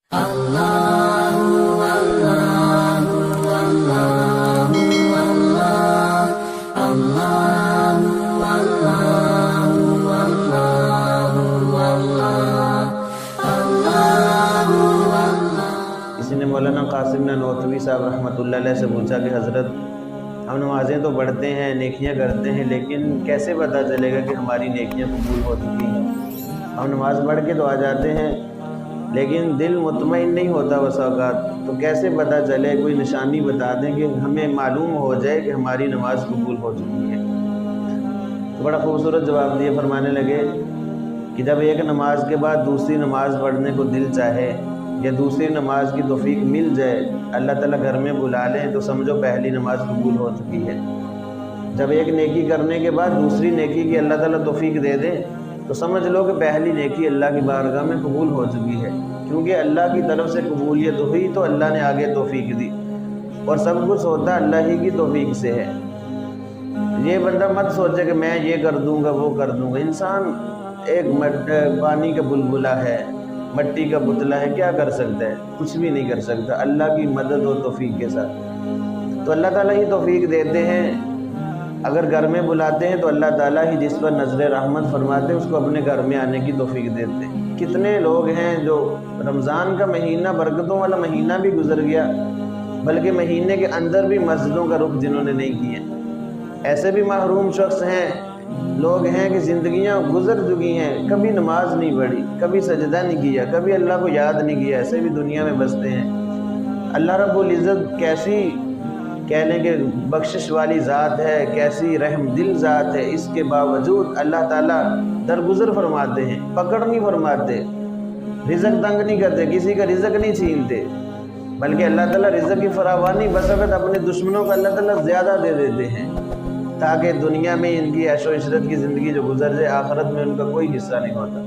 کسی نے مولانا قاسم نانوتوی صاحب رحمۃ اللہ علیہ سے پوچھا کہ حضرت ہم نمازیں تو پڑھتے ہیں، نیکیاں کرتے ہیں، لیکن کیسے پتہ چلے گا کہ ہماری نیکیاں قبول ہو چکی ہیں؟ ہم نماز پڑھ کے تو آ جاتے ہیں لیکن دل مطمئن نہیں ہوتا بس اوقات، تو کیسے پتہ چلے؟ کوئی نشانی بتا دیں کہ ہمیں معلوم ہو جائے کہ ہماری نماز قبول ہو چکی ہے۔ تو بڑا خوبصورت جواب دیے، فرمانے لگے کہ جب ایک نماز کے بعد دوسری نماز پڑھنے کو دل چاہے یا دوسری نماز کی توفیق مل جائے، اللہ تعالیٰ گھر میں بلا لیں، تو سمجھو پہلی نماز قبول ہو چکی ہے۔ جب ایک نیکی کرنے کے بعد دوسری نیکی کی اللہ تعالیٰ توفیق دے دے تو سمجھ لو کہ پہلی نیکی اللہ کی بارگاہ میں قبول ہو چکی ہے، کیونکہ اللہ کی طرف سے قبولیت ہوئی تو اللہ نے آگے توفیق دی، اور سب کچھ ہوتا اللہ ہی کی توفیق سے ہے۔ یہ بندہ مت سوچے کہ میں یہ کر دوں گا وہ کر دوں گا۔ انسان ایک پانی کا بلبلہ ہے، مٹی کا پتلا ہے، کیا کر سکتا ہے؟ کچھ بھی نہیں کر سکتا اللہ کی مدد و توفیق کے ساتھ۔ تو اللہ تعالیٰ ہی توفیق دیتے ہیں، اگر گھر میں بلاتے ہیں تو اللہ تعالیٰ ہی جس پر نظر رحمت فرماتے ہیں اس کو اپنے گھر میں آنے کی توفیق دیتے ہیں۔ کتنے لوگ ہیں جو رمضان کا مہینہ برکتوں والا مہینہ بھی گزر گیا، بلکہ مہینے کے اندر بھی مسجدوں کا رخ جنہوں نے نہیں کیا۔ ایسے بھی محروم شخص ہیں، لوگ ہیں کہ زندگیاں گزر چکی ہیں، کبھی نماز نہیں پڑھی، کبھی سجدہ نہیں کیا، کبھی اللہ کو یاد نہیں کیا، ایسے بھی دنیا میں بستے ہیں۔ اللہ رب العزت کیسی کہہ لیں کہ بخشش والی ذات ہے، کیسی رحم دل ذات ہے، اس کے باوجود اللہ تعالیٰ درگزر فرماتے ہیں، پکڑ نہیں فرماتے، رزق تنگ نہیں کرتے، کسی کا رزق نہیں چھینتے، بلکہ اللہ تعالیٰ رزق کی فراوانی بسبب اپنے دشمنوں کو اللہ تعالیٰ زیادہ دے دیتے ہیں، تاکہ دنیا میں ان کی عیش و عشرت کی زندگی جو گزر جائے، آخرت میں ان کا کوئی حصہ نہیں ہوتا۔